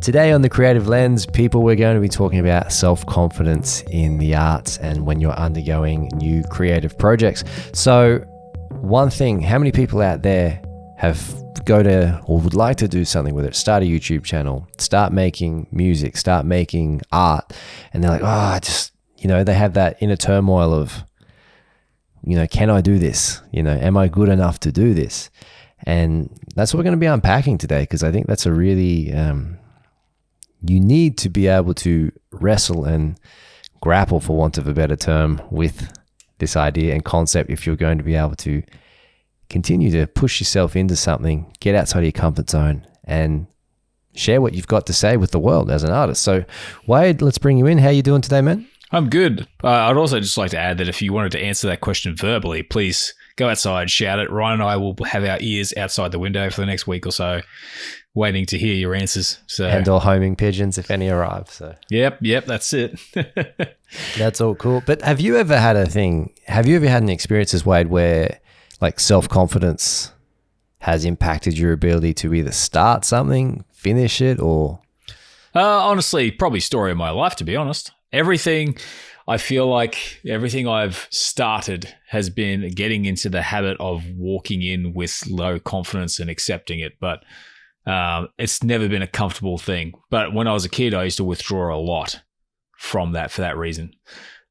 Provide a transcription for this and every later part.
Today on the Creative Lens, people, we're going to be talking about self-confidence in the arts and when you're undergoing new creative projects. So one thing, how many people out there have go to or would like to do something, whether it's start a YouTube channel, start making music, start making art, and they're like, I just, they have that inner turmoil of, can I do this? Am I good enough to do this? And that's what we're going to be unpacking today, because I think that's a really, you need to be able to wrestle and grapple, for want of a better term, with this idea and concept if you're going to be able to continue to push yourself into something, get outside of your comfort zone, and share what you've got to say with the world as an artist. So, Wade, let's bring you in. How you doing today, man? I'm good. I'd also just like to add that if you wanted to answer that question verbally, please go outside, shout it. Ryan and I will have our ears outside the window for the next week or so, waiting to hear your answers. So, and all homing pigeons if any arrive. So Yep, that's it. That's all cool. But have you ever had an experience, Wade, where like self-confidence has impacted your ability to either start something, finish it, or? Honestly, probably story of my life, to be honest. I feel like everything I've started has been getting into the habit of walking in with low confidence and accepting it. But it's never been a comfortable thing. But when I was a kid, I used to withdraw a lot from that for that reason.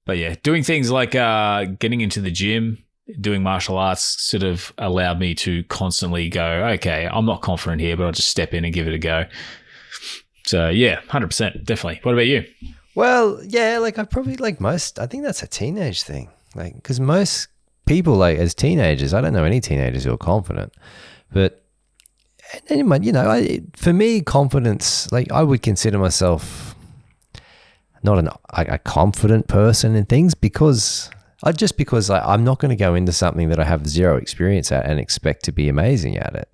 But yeah, doing things like getting into the gym, doing martial arts sort of allowed me to constantly go, okay, I'm not confident here, but I'll just step in and give it a go. So yeah, 100%, definitely. What about you? Well, yeah, I think that's a teenage thing. Because most people, as teenagers, I don't know any teenagers who are confident, but for me, confidence, I would consider myself not a confident person in things because I'm not going to go into something that I have zero experience at and expect to be amazing at it.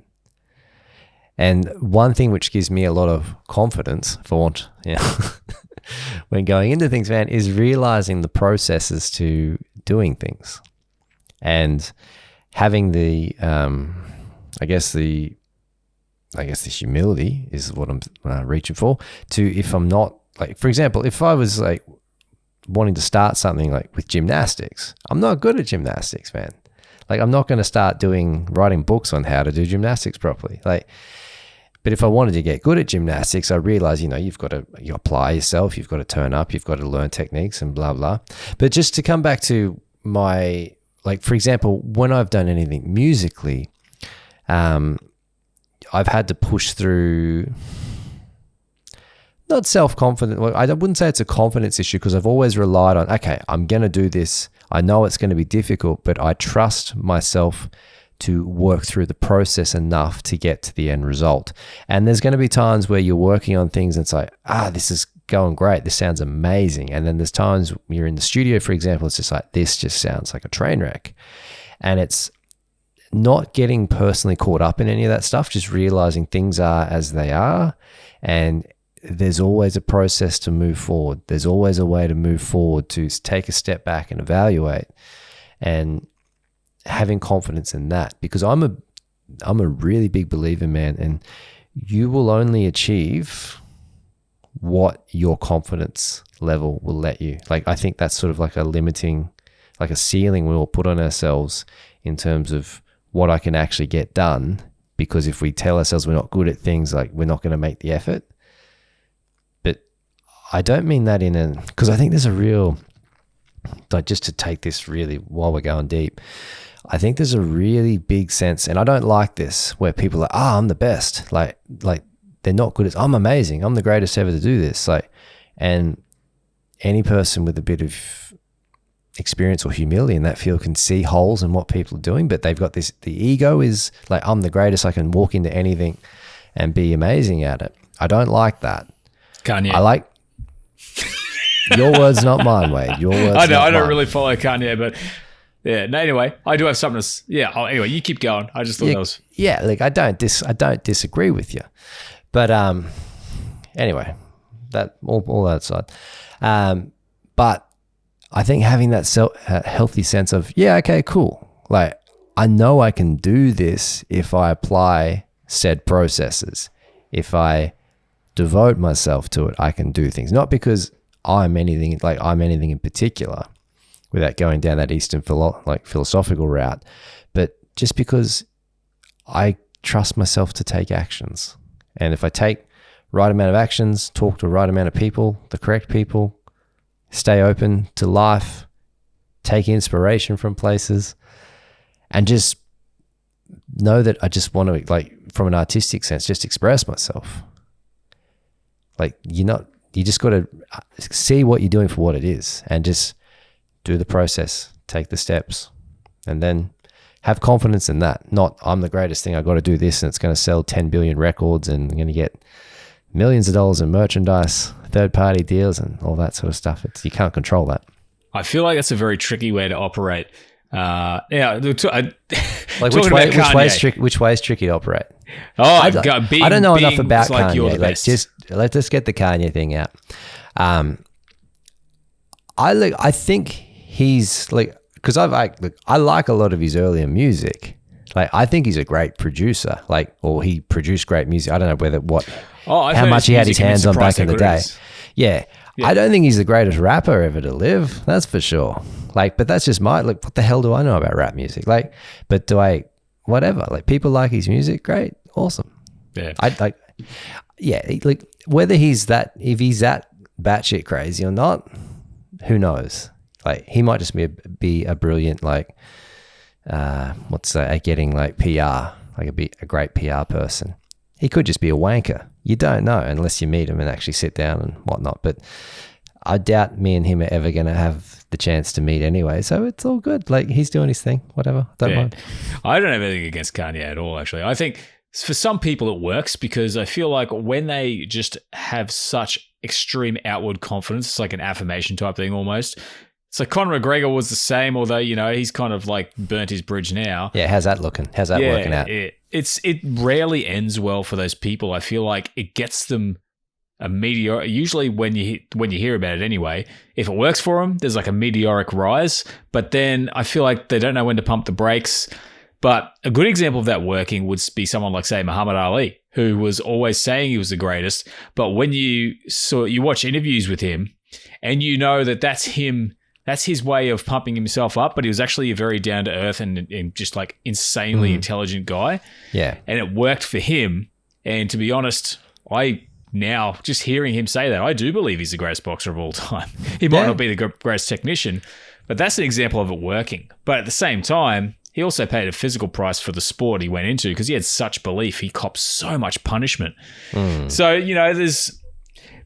And one thing which gives me a lot of confidence when going into things, man, is realizing the processes to doing things and having the humility is what I'm reaching for, to, if I'm not, for example, if I was wanting to start something with gymnastics, I'm not good at gymnastics, man. I'm not going to start writing books on how to do gymnastics properly. But if I wanted to get good at gymnastics, I realize, you apply yourself, you've got to turn up, you've got to learn techniques and blah, blah. But just to come back to my, for example, when I've done anything musically, I've had to push through, not self-confident. I wouldn't say it's a confidence issue, because I've always relied on, okay, I'm going to do this. I know it's going to be difficult, but I trust myself to work through the process enough to get to the end result. And there's going to be times where you're working on things and it's like, this is going great. This sounds amazing. And then there's times when you're in the studio, for example, it's just like, this just sounds like a train wreck. And it's not getting personally caught up in any of that stuff, just realizing things are as they are. And there's always a process to move forward. There's always a way to move forward, to take a step back and evaluate, and having confidence in that, because I'm a really big believer, man, and you will only achieve what your confidence level will let you. I think that's sort of like a limiting, a ceiling we all put on ourselves in terms of what I can actually get done, because if we tell ourselves we're not good at things, we're not going to make the effort. But I don't mean that because I think there's a real, just to take this really while we're going deep, I think there's a really big sense, and I don't like this, where people are like, I'm the best. They're not good at, I'm amazing. I'm the greatest ever to do this. And any person with a bit of experience or humility in that field can see holes in what people are doing, but they've got the ego is I'm the greatest. I can walk into anything and be amazing at it. I don't like that. Kanye. I like your words, not mine, Wade. Your words. I don't really follow Kanye, but yeah. No, anyway, I do have something to. Yeah. Anyway, you keep going. I just thought that was. Yeah. I don't disagree with you, but anyway, that all that aside, but I think having that healthy sense of, okay, cool. I know I can do this if I apply said processes, if I devote myself to it, I can do things. Not because I'm anything in particular, without going down that Eastern philosophical route, but just because I trust myself to take actions. And if I take right amount of actions, talk to the right amount of people, the correct people, stay open to life, take inspiration from places, and just know that I just want to, like, from an artistic sense, just express myself. Like, you just got to see what you're doing for what it is and just do the process, take the steps, and then have confidence in that. Not, I'm the greatest thing, I got to do this and it's going to sell 10 billion records and I'm going to get millions of dollars in merchandise, third-party deals and all that sort of stuff. You can't control that. I feel like that's a very tricky way to operate. Like which way is tricky to operate? I don't know enough about like Kanye. Let's just get the Kanye thing out. I think he's like, because I like a lot of his earlier music. Like, I think he's a great producer. Like, or he produced great music. I don't know how much he had his hands on back in the day. Yeah. I don't think he's the greatest rapper ever to live. That's for sure. Like, but that's just what the hell do I know about rap music? Like, but whatever. Like, people like his music, great, awesome. Yeah. Like, whether if he's that batshit crazy or not, who knows? Like, he might just be a brilliant, like, getting like PR, like a great PR person. He could just be a wanker. You don't know unless you meet him and actually sit down and whatnot. But I doubt me and him are ever going to have the chance to meet anyway. So it's all good. Like, he's doing his thing, whatever. Don't mind. I don't have anything against Kanye at all, actually. I think for some people it works because I feel like when they just have such extreme outward confidence, it's like an affirmation type thing almost. It's like Conor McGregor was the same, although, he's kind of like burnt his bridge now. Yeah, how's that looking? How's that working out? It rarely ends well for those people. I feel like it gets them a meteor. Usually when you hear about it anyway, if it works for them, there's like a meteoric rise. But then I feel like they don't know when to pump the brakes. But a good example of that working would be someone like, say, Muhammad Ali, who was always saying he was the greatest. But when you watch interviews with him and you know that that's him, that's his way of pumping himself up, but he was actually a very down-to-earth and just like insanely intelligent guy. Yeah. And it worked for him. And to be honest, now just hearing him say that, I do believe he's the greatest boxer of all time. He might not be the greatest technician, but that's an example of it working. But at the same time, he also paid a physical price for the sport he went into because he had such belief. He copped so much punishment. So,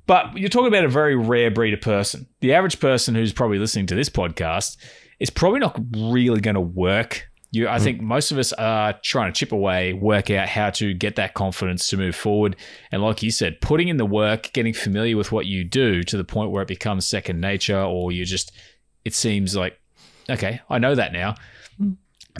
but you're talking about a very rare breed of person. The average person who's probably listening to this podcast is probably not really going to work. I think most of us are trying to chip away, work out how to get that confidence to move forward. And like you said, putting in the work, getting familiar with what you do to the point where it becomes second nature, or it seems like, okay, I know that now.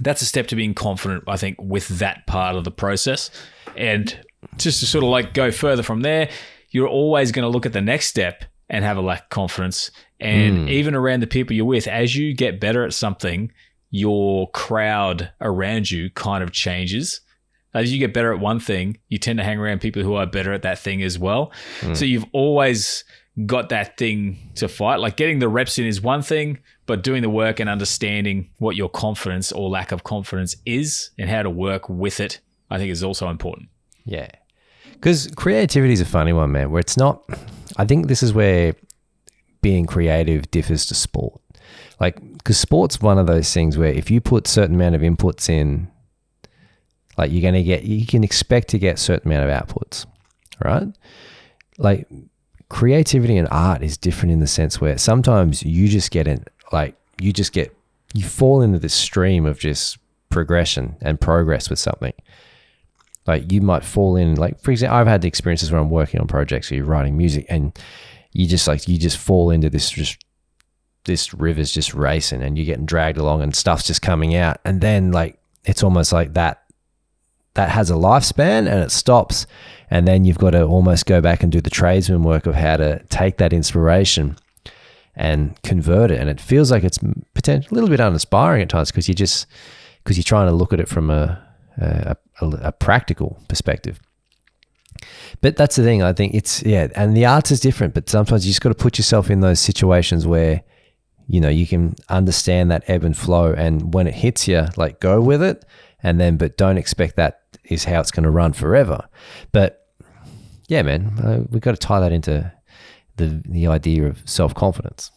That's a step to being confident, I think, with that part of the process. And just to sort of like go further from there, you're always going to look at the next step and have a lack of confidence. And even around the people you're with, as you get better at something, your crowd around you kind of changes. As you get better at one thing, you tend to hang around people who are better at that thing as well. So you've always got that thing to fight. Like, getting the reps in is one thing, but doing the work and understanding what your confidence or lack of confidence is and how to work with it, I think, is also important. Yeah. Because creativity is a funny one, man, where it's not, I think this is where being creative differs to sport. Like, because sport's one of those things where if you put certain amount of inputs in, like, you can expect to get certain amount of outputs, right? Like, creativity and art is different in the sense where sometimes you just get in, like, you fall into this stream of just progression and progress with something. Like, you might fall in, like, for example, I've had experiences where I'm working on projects or you're writing music and you just fall into this river's just racing and you're getting dragged along and stuff's just coming out. And then, like, it's almost like that has a lifespan and it stops. And then you've got to almost go back and do the tradesman work of how to take that inspiration and convert it. And it feels like it's potentially a little bit uninspiring at times because you're trying to look at it from a practical perspective. But that's the thing. I think and the art is different, but sometimes you just got to put yourself in those situations where, you can understand that ebb and flow. And when it hits you, like, go with it. But don't expect that is how it's going to run forever. But yeah, man, we've got to tie that into the idea of self-confidence.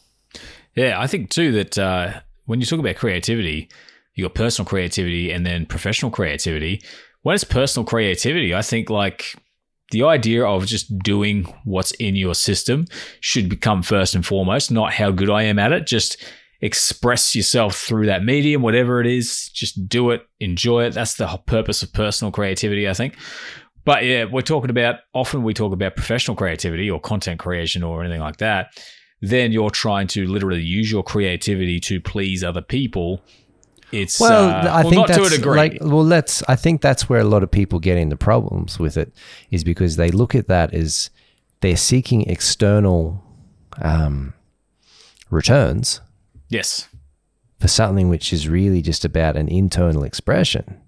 Yeah, I think too that when you talk about creativity, you got personal creativity and then professional creativity. When it's personal creativity, I think like the idea of just doing what's in your system should become first and foremost, not how good I am at it. Just express yourself through that medium, whatever it is. Just do it, enjoy it. That's the purpose of personal creativity, I think. But yeah, often we talk about professional creativity or content creation or anything like that. Then you're trying to literally use your creativity to please other people. It's I think not that's to a degree. I think that's where a lot of people get into problems with it, is because they look at that as they're seeking external returns. Yes. For something which is really just about an internal expression.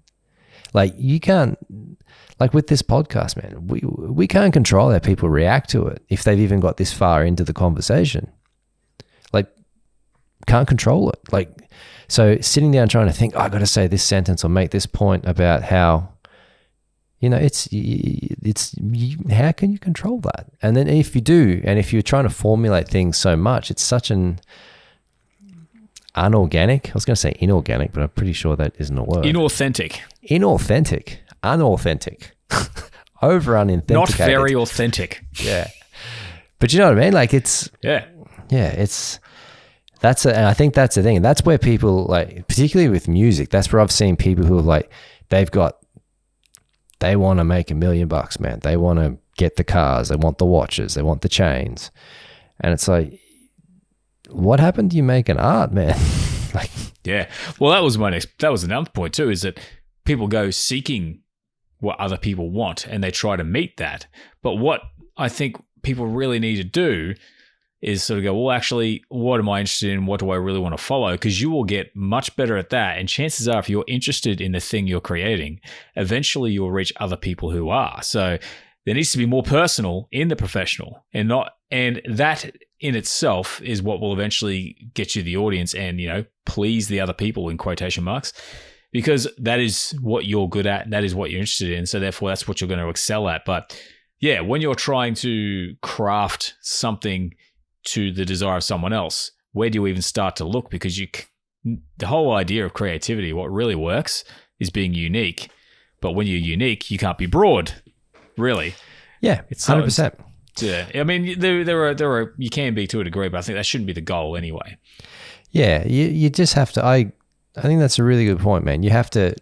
Like, you can't, like with this podcast, man, we can't control how people react to it if they've even got this far into the conversation. Like, can't control it. Like, so sitting down trying to think, I got to say this sentence or make this point about how, it's how can you control that? And then if you do, and if you're trying to formulate things so much, it's such an unorganic. I was going to say inorganic, but I'm pretty sure that isn't a word. Inauthentic. Unauthentic. Over unauthenticated. Not very authentic. Yeah. But you know what I mean? Like, it's... Yeah. Yeah, and I think that's the thing. That's where people, like, particularly with music, that's where I've seen people who are like, they want to make $1 million, man. They want to get the cars. They want the watches. They want the chains. And it's like, what happened to you making art, man? Like, yeah. Well, that was another point too, is that people go seeking what other people want and they try to meet that. But what I think people really need to do is sort of go, well, actually, what am I interested in? What do I really want to follow? Because you will get much better at that. And chances are, if you're interested in the thing you're creating, eventually you'll reach other people who are. So there needs to be more personal in the professional, and that in itself is what will eventually get you the audience and, please the other people, in quotation marks, because that is what you're good at and that is what you're interested in. So therefore that's what you're going to excel at. But yeah, when you're trying to craft something to the desire of someone else, where do you even start to look? Because the whole idea of creativity, what really works is being unique. But when you're unique, you can't be broad, really. Yeah, it's 100%. Yeah, I mean, there are you can be to a degree, but I think that shouldn't be the goal anyway. Yeah, you just have to. I think that's a really good point, man. You have to.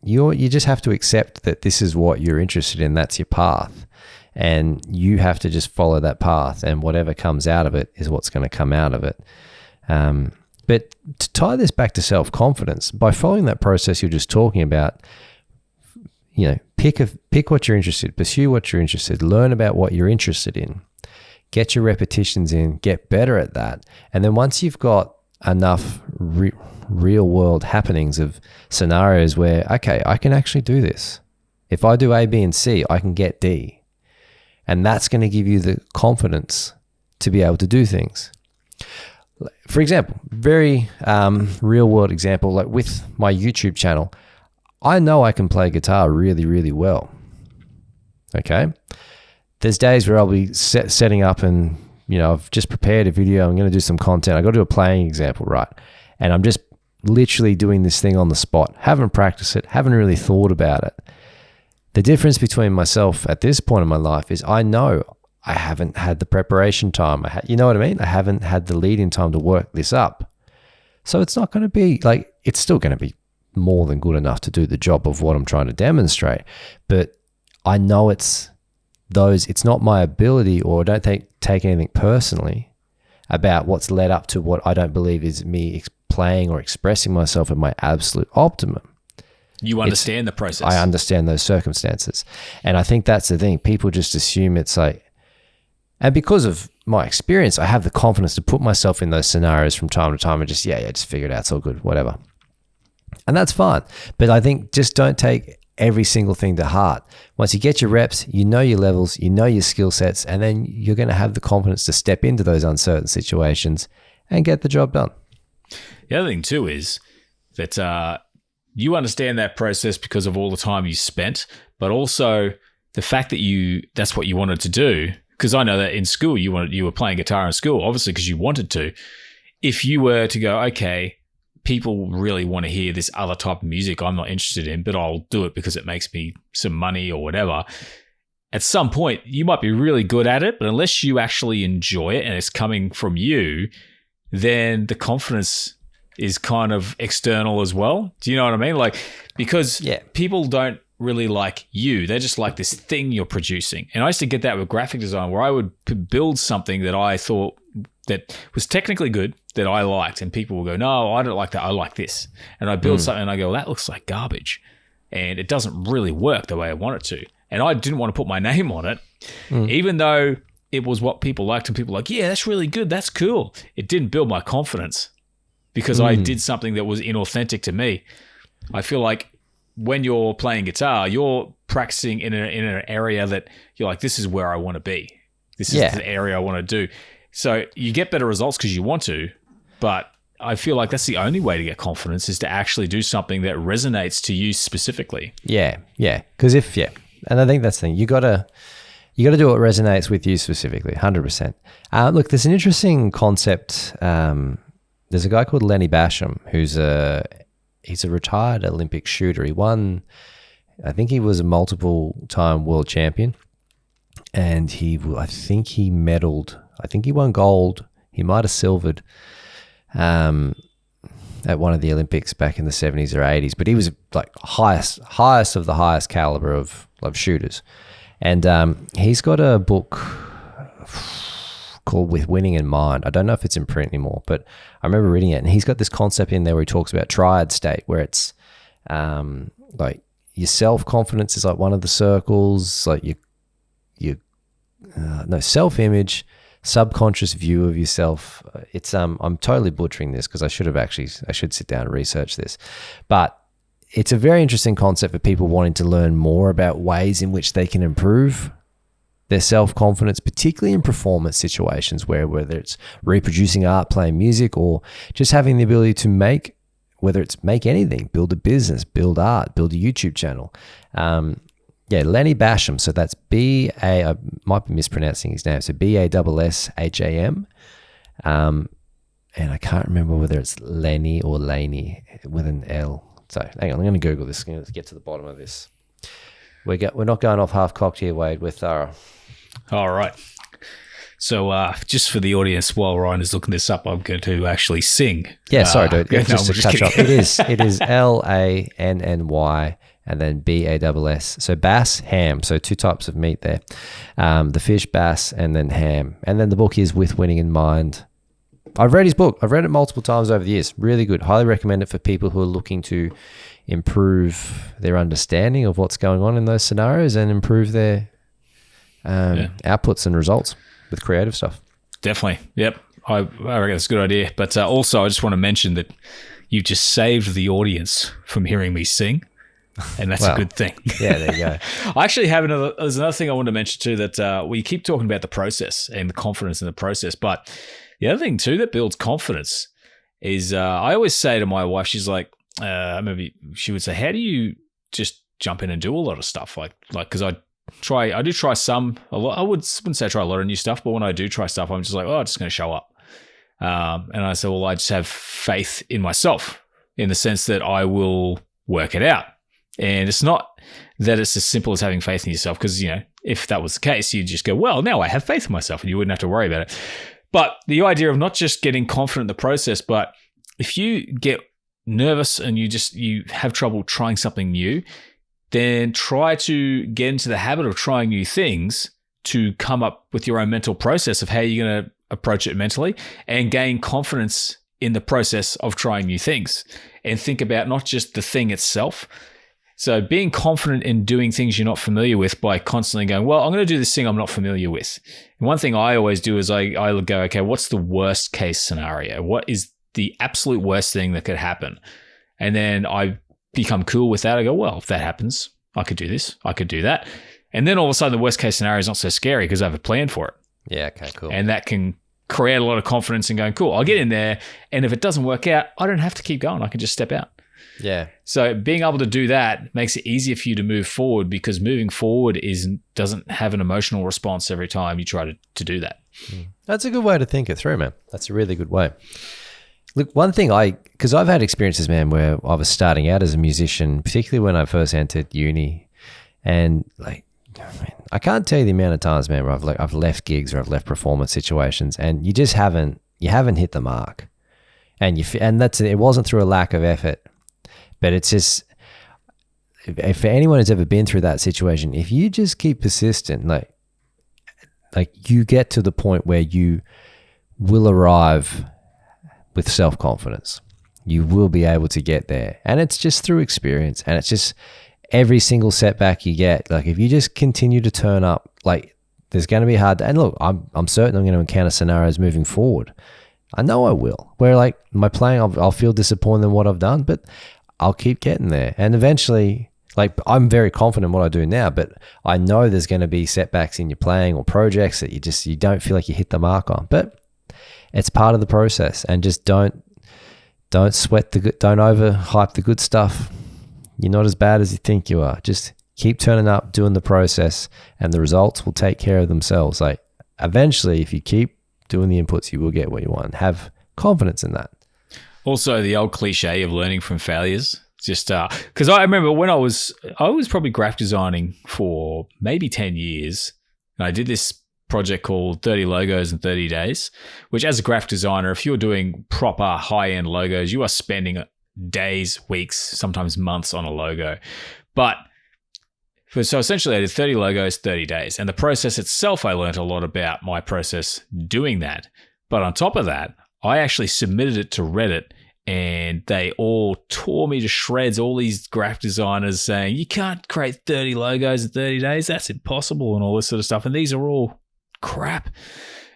You just have to accept that this is what you're interested in. That's your path. And you have to just follow that path, and whatever comes out of it is what's going to come out of it. But to tie this back to self-confidence, by following that process you're just talking about, pick what you're interested in, pursue what you're interested in, learn about what you're interested in, get your repetitions in, get better at that. And then once you've got enough real world happenings of scenarios where, okay, I can actually do this. If I do A, B, and C, I can get D. And that's going to give you the confidence to be able to do things. For example, very real world example, like with my YouTube channel, I know I can play guitar really, really well. Okay. There's days where I'll be setting up and, I've just prepared a video. I'm going to do some content. I got to do a playing example, right? And I'm just literally doing this thing on the spot. Haven't practiced it. Haven't really thought about it. The difference between myself at this point in my life is I know I haven't had the preparation time. You know what I mean? I haven't had the lead-in time to work this up. So it's not going to be like, it's still going to be more than good enough to do the job of what I'm trying to demonstrate. But I know it's not my ability, or don't take anything personally about what's led up to what I don't believe is me playing or expressing myself at my absolute optimum. You understand the process. I understand those circumstances. And I think that's the thing. People just assume it's like, and because of my experience, I have the confidence to put myself in those scenarios from time to time and just, just figure it out. It's all good, whatever. And that's fine. But I think just don't take every single thing to heart. Once you get your reps, you know your levels, you know your skill sets, and then you're going to have the confidence to step into those uncertain situations and get the job done. The other thing too is that you understand that process because of all the time you spent, but also the fact that that's what you wanted to do. Because I know that in school you were playing guitar in school, obviously because you wanted to. If you were to go, okay, people really want to hear this other type of music I'm not interested in, but I'll do it because it makes me some money or whatever. At some point, you might be really good at it, but unless you actually enjoy it and it's coming from you, then the confidence is kind of external as well. Do you know what I mean? Like, because people don't really like you. They just like this thing you're producing. And I used to get that with graphic design where I would build something that I thought that was technically good that I liked, and people will go, no, I don't like that. I like this. And I build something and I go, well, that looks like garbage. And it doesn't really work the way I want it to. And I didn't want to put my name on it, even though it was what people liked and people were like, yeah, that's really good. That's cool. It didn't build my confidence because I did something that was inauthentic to me. I feel like when you're playing guitar, you're practicing in an area that you're like, this is where I want to be. This is the area I want to do. So you get better results because you want to, but I feel like that's the only way to get confidence is to actually do something that resonates to you specifically. Yeah. Because and I think that's the thing. You gotta do what resonates with you specifically, 100%. Look, there's an interesting concept. There's a guy called Lenny Basham who's he's a retired Olympic shooter. He won, I think he was a multiple-time world champion, and I think he medaled. I think he won gold. He might have silvered at one of the Olympics back in the 70s or 80s, but he was like highest of the highest caliber of shooters. And he's got a book called With Winning in Mind. I don't know if it's in print anymore, but I remember reading it, and he's got this concept in there where he talks about triad state, where it's like your self-confidence is like one of the circles, like your self-image, subconscious view of yourself. It's I'm totally butchering this because I should sit down and research this, but it's a very interesting concept for people wanting to learn more about ways in which they can improve their self-confidence, particularly in performance situations whether it's reproducing art, playing music, or just having the ability to make anything, build a business, build art, build a YouTube channel. Lenny Basham. So that's I might be mispronouncing his name. So Bassham. And I can't remember whether it's Lenny or Laney with an L. So hang on, I'm going to Google this. Let's get to the bottom of this. We're not going off half-cocked here, Wade. We're thorough. All right. So just for the audience, while Ryan is looking this up, I'm going to actually sing. Yeah, sorry, dude. Just to touch up. It is Lanny and then Bass. So bass, ham. So two types of meat there. The fish, bass, and then ham. And then the book is With Winning in Mind. I've read his book. I've read it multiple times over the years. Really good. Highly recommend it for people who are looking to improve their understanding of what's going on in those scenarios and improve their outputs and results with creative stuff. Definitely. Yep. I reckon it's a good idea. But also, I just want to mention that you just saved the audience from hearing me sing. And that's a good thing. Yeah, there you go. I actually have there's another thing I want to mention too, that we keep talking about the process and the confidence in the process. But the other thing too that builds confidence is I always say to my wife, she's like, maybe she would say, how do you just jump in and do a lot of stuff? Like, because I do try a lot. I wouldn't say I try a lot of new stuff, but when I do try stuff, I'm just like, I'm just going to show up. And I say, well, I just have faith in myself in the sense that I will work it out. And it's not that it's as simple as having faith in yourself, because, if that was the case, you'd just go, well, now I have faith in myself, and you wouldn't have to worry about it. But the idea of not just getting confident in the process, but if you get nervous and you have trouble trying something new, then try to get into the habit of trying new things to come up with your own mental process of how you're going to approach it mentally and gain confidence in the process of trying new things, and think about not just the thing itself. So being confident in doing things you're not familiar with by constantly going, well, I'm going to do this thing I'm not familiar with. And one thing I always do is I go, okay, what's the worst case scenario? What is the absolute worst thing that could happen? And then I become cool with that. I go, well, if that happens, I could do this, I could do that. And then all of a sudden the worst case scenario is not so scary because I have a plan for it. Yeah, okay, cool. And that can create a lot of confidence in going, cool, I'll get in there. And if it doesn't work out, I don't have to keep going. I can just step out. Yeah. So being able to do that makes it easier for you to move forward, because moving forward doesn't have an emotional response every time you try to do that. That's a good way to think it through, man. That's a really good way. Look, one thing because I've had experiences, man, where I was starting out as a musician, particularly when I first entered uni, and like, man, I can't tell you the amount of times, man, where I've left gigs or I've left performance situations, and you just haven't hit the mark, and it wasn't through a lack of effort, but it's just, if anyone has ever been through that situation, if you just keep persistent, like you get to the point where you will arrive with self-confidence. You will be able to get there, and it's just through experience, and it's just every single setback you get, like if you just continue to turn up, like there's going to be hard. And look, I'm certain I'm going to encounter scenarios moving forward. I know I will, where like my playing, I'll feel disappointed in what I've done, but I'll keep getting there. And eventually, like I'm very confident in what I do now, but I know there's going to be setbacks in your playing or projects that you don't feel like you hit the mark on, but it's part of the process. And just don't sweat don't overhype the good stuff. You're not as bad as you think you are. Just keep turning up, doing the process, and the results will take care of themselves. Like eventually, if you keep doing the inputs, you will get what you want. Have confidence in that. Also, the old cliche of learning from failures. Just because I remember when I was probably graphic designing for maybe 10 years, and I did this project called 30 Logos in 30 Days, which as a graphic designer, if you're doing proper high-end logos, you are spending days, weeks, sometimes months on a logo. So essentially I did 30 logos, 30 days. And the process itself, I learned a lot about my process doing that. But on top of that, I actually submitted it to Reddit, and they all tore me to shreds, all these graphic designers saying, you can't create 30 logos in 30 days. That's impossible, and all this sort of stuff. And these are all crap.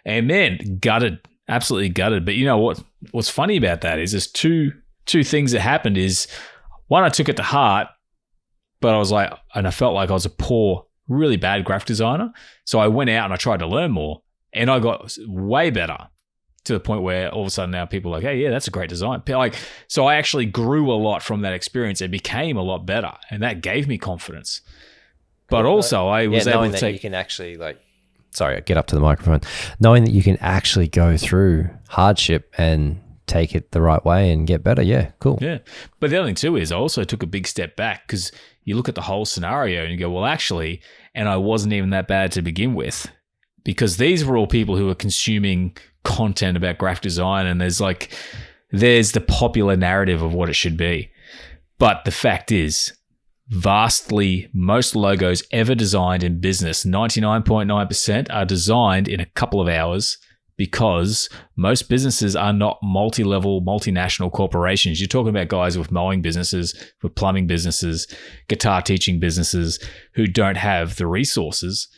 And man, gutted, absolutely gutted. But you know what's funny about that is there's two things that happened. Is one, I took it to heart, but I felt like I was a poor, really bad graphic designer. So I went out and I tried to learn more, and I got way better, to the point where all of a sudden now people are like, hey, yeah, that's a great design. So I actually grew a lot from that experience and became a lot better, and that gave me confidence. But also I was able to take... You can actually get up to the microphone. Knowing that you can actually go through hardship and take it the right way and get better. Yeah, cool. Yeah. But the other thing too is I also took a big step back, because you look at the whole scenario and you go, well, actually, and I wasn't even that bad to begin with, because these were all people who were consuming content about graphic design, and there's the popular narrative of what it should be. But the fact is, most logos ever designed in business, 99.9%, are designed in a couple of hours, because most businesses are not multi-level, multinational corporations. You're talking about guys with mowing businesses, with plumbing businesses, guitar teaching businesses, who don't have the resources.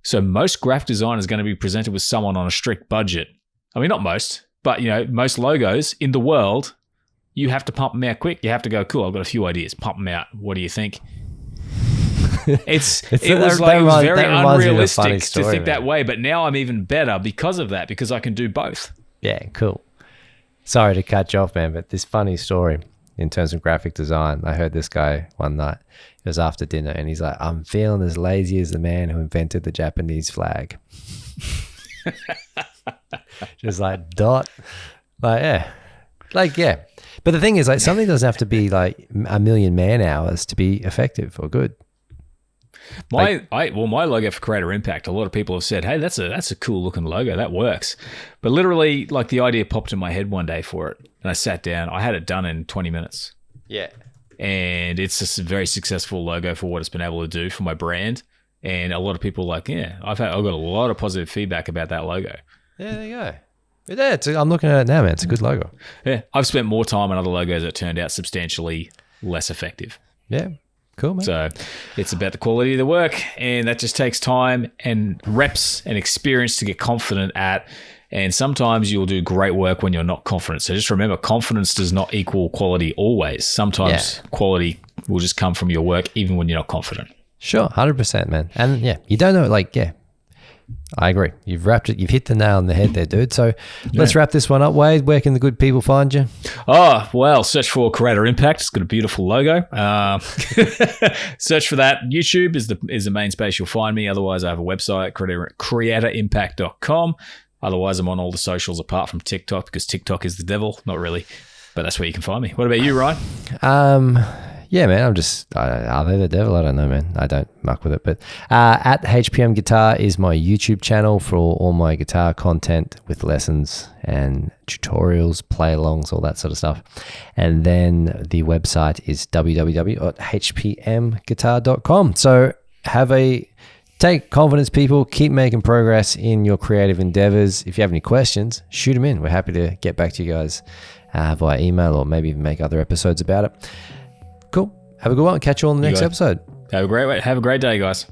So most graphic design is going to be presented with someone on a strict budget. I mean, not most, but most logos in the world, you have to pump them out quick. You have to go, cool, I've got a few ideas, pump them out. What do you think? It was very unrealistic to think that way, but now I'm even better because of that, because I can do both. Yeah, cool. Sorry to cut you off, man, but this funny story in terms of graphic design, I heard this guy one night. It was after dinner, and he's like, I'm feeling as lazy as the man who invented the Japanese flag. Just like dot. Yeah. But the thing is, something doesn't have to be like a million man hours to be effective or good. My logo for Creator Impact, a lot of people have said, hey, that's a cool looking logo. That works. But literally, the idea popped in my head one day for it, and I sat down. I had it done in 20 minutes. Yeah. And it's just a very successful logo for what it's been able to do for my brand. And a lot of people I've got a lot of positive feedback about that logo. Yeah, there you go. Yeah, I'm looking at it now, man. It's a good logo. Yeah, I've spent more time on other logos that turned out substantially less effective. Yeah, cool, man. So it's about the quality of the work, and that just takes time and reps and experience to get confident at. And sometimes you'll do great work when you're not confident. So just remember, confidence does not equal quality always. Sometimes quality will just come from your work even when you're not confident. Sure, 100%, man. And yeah, you don't know, like, yeah, I agree. You've wrapped it. You've hit the nail on the head there, dude. So let's wrap this one up, Wade. Where can the good people find you? Oh, well, search for Creator Impact. It's got a beautiful logo. Search for that. YouTube is the main space you'll find me. Otherwise, I have a website, creatorimpact.com. Otherwise, I'm on all the socials apart from TikTok, because TikTok is the devil. Not really, but that's where you can find me. What about you, Ryan? Yeah, man, are they the devil? I don't know, man. I don't muck with it. But at HPM Guitar is my YouTube channel for all my guitar content with lessons and tutorials, play-alongs, all that sort of stuff. And then the website is www.hpmguitar.com. So take confidence, people. Keep making progress in your creative endeavors. If you have any questions, shoot them in. We're happy to get back to you guys via email, or maybe even make other episodes about it. Cool. Have a good one. Catch you on the next episode. Have a great day, guys.